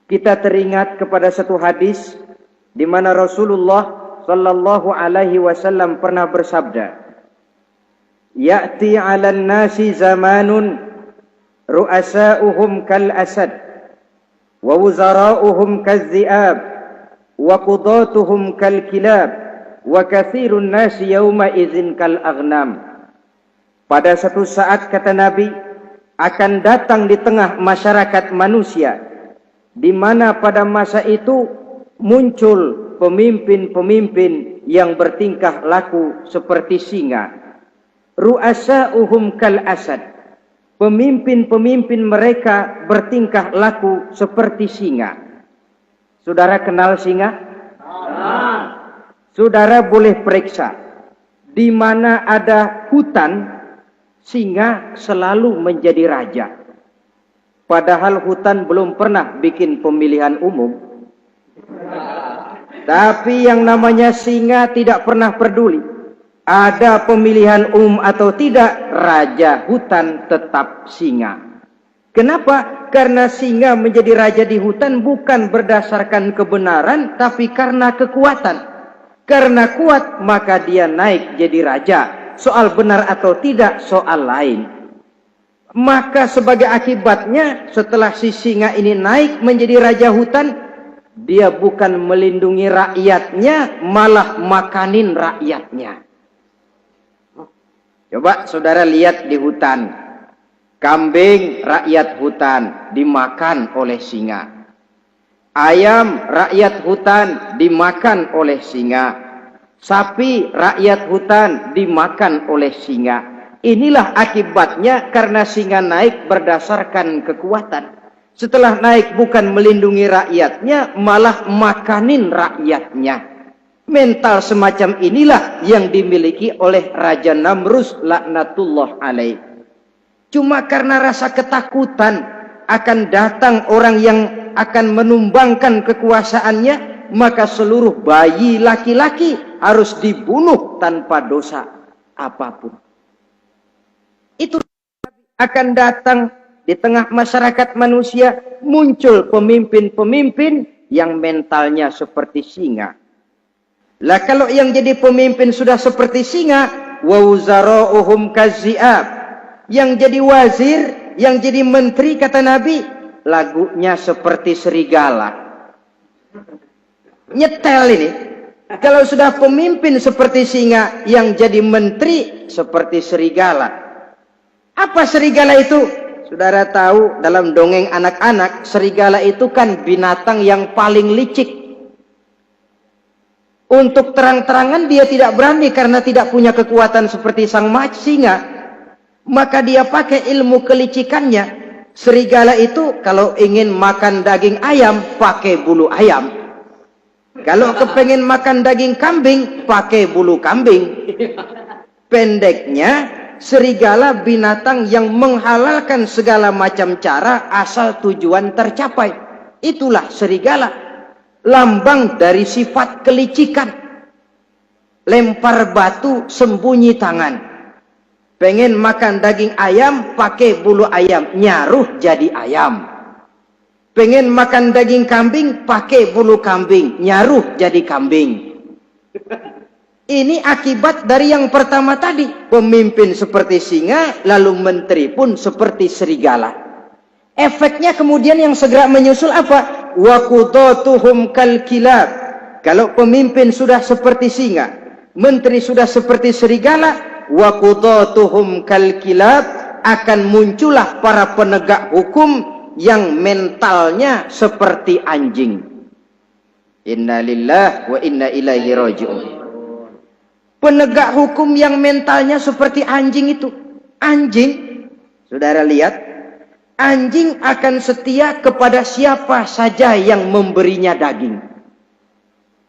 kita teringat kepada satu hadis di mana Rasulullah sallallahu alaihi wasallam pernah bersabda, "Ya'ti 'alan nasi zamanun ru'asa'uhum kal asad wa wuzara'uhum kaz-zi'ab wa qudatuhum kal kilab wa katsirun nasi yawma idzin kal aghnam." Pada satu saat, kata Nabi, akan datang di tengah masyarakat manusia, di mana pada masa itu muncul pemimpin-pemimpin yang bertingkah laku seperti singa. Ru'asa'uhum kal asad. Pemimpin-pemimpin mereka bertingkah laku seperti singa. Saudara kenal singa? Saudara boleh periksa. Di mana ada hutan, singa selalu menjadi raja. Padahal hutan belum pernah bikin pemilihan umum. Tapi yang namanya singa tidak pernah peduli. Ada pemilihan umum atau tidak, raja hutan tetap singa. Kenapa? Karena singa menjadi raja di hutan bukan berdasarkan kebenaran, tapi karena kekuatan. Karena kuat, maka dia naik jadi raja. Soal benar atau tidak, soal lain. Maka sebagai akibatnya, setelah si singa ini naik menjadi raja hutan, dia bukan melindungi rakyatnya, malah makanin rakyatnya. Coba saudara lihat di hutan. Kambing rakyat hutan dimakan oleh singa. Ayam rakyat hutan dimakan oleh singa. Sapi rakyat hutan dimakan oleh singa. Inilah akibatnya karena singa naik berdasarkan kekuatan. Setelah naik bukan melindungi rakyatnya, malah makanin rakyatnya. Mental semacam inilah yang dimiliki oleh Raja Namrus laknatullah alaih. Cuma karena rasa ketakutan akan datang orang yang akan menumbangkan kekuasaannya, maka seluruh bayi laki-laki harus dibunuh tanpa dosa apapun. Itu akan datang di tengah masyarakat manusia, muncul pemimpin-pemimpin yang mentalnya seperti singa. Lah kalau yang jadi pemimpin sudah seperti singa, wa wuzara'uhum kaz-zi'ab. Yang jadi wazir, yang jadi menteri, kata Nabi, lagunya seperti serigala. Nyetel ini. Kalau sudah pemimpin seperti singa, yang jadi menteri seperti serigala. Apa serigala itu? Saudara tahu dalam dongeng anak-anak, serigala itu kan binatang yang paling licik. Untuk terang-terangan dia tidak berani karena tidak punya kekuatan seperti sang singa. Maka dia pakai ilmu kelicikannya. Serigala itu kalau ingin makan daging ayam, pakai bulu ayam. Kalau kepengen makan daging kambing, pakai bulu kambing. Pendeknya, serigala binatang yang menghalalkan segala macam cara asal tujuan tercapai. Itulah serigala. Lambang dari sifat kelicikan. Lempar batu, sembunyi tangan. Pengen makan daging ayam, pakai bulu ayam, nyaruh jadi ayam. Pengen makan daging kambing, pakai bulu kambing, nyaruh jadi kambing. Ini akibat dari yang pertama tadi. Pemimpin seperti singa, lalu menteri pun seperti serigala. Efeknya kemudian yang segera menyusul apa? Wa qudatuhum kal kilab. Kalau pemimpin sudah seperti singa, menteri sudah seperti serigala, wa qudatuhum kal kilab, akan muncullah para penegak hukum yang mentalnya seperti anjing. Inna lillahi wa inna ilaihi raji'un. Penegak hukum yang mentalnya seperti anjing itu. Anjing, saudara lihat, anjing akan setia kepada siapa saja yang memberinya daging.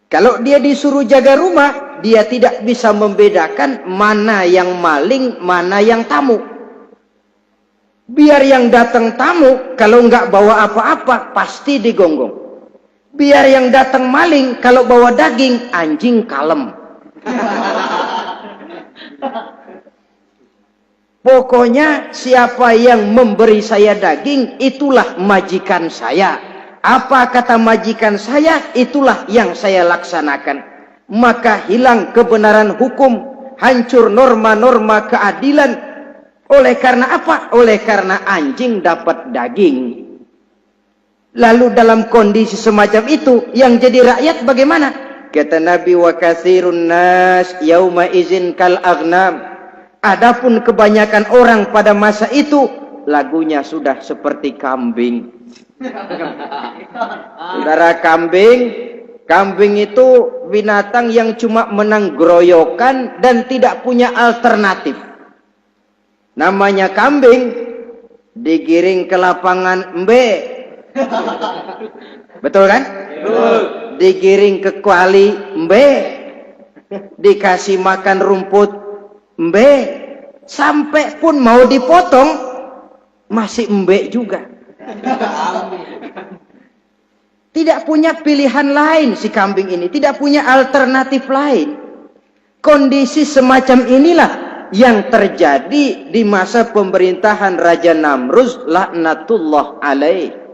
Kalau dia disuruh jaga rumah, dia tidak bisa membedakan mana yang maling, mana yang tamu. Biar yang datang tamu, kalau nggak bawa apa-apa, pasti digonggong. Biar yang datang maling, kalau bawa daging, anjing kalem. Pokoknya siapa yang memberi saya daging, itulah majikan saya. Apa kata majikan saya, itulah yang saya laksanakan. Maka hilang kebenaran hukum, hancur norma-norma keadilan. Oleh karena apa? Oleh karena anjing dapat daging. Lalu dalam kondisi semacam itu, yang jadi rakyat bagaimana? Kata Nabi, wa katsirun nas yauma izin kal aghnam. Adapun kebanyakan orang pada masa itu, lagunya sudah seperti kambing. Saudara, kambing itu binatang yang cuma menang groyokan dan tidak punya alternatif. Namanya kambing, digiring ke lapangan embe. Betul kan? Betul. Digiring ke kuali embe. Dikasih makan rumput embe. Sampai pun mau dipotong masih embe juga. Tidak punya pilihan lain si kambing ini, tidak punya alternatif lain. Kondisi semacam inilah yang terjadi di masa pemerintahan Raja Namruz laknatullah alaih.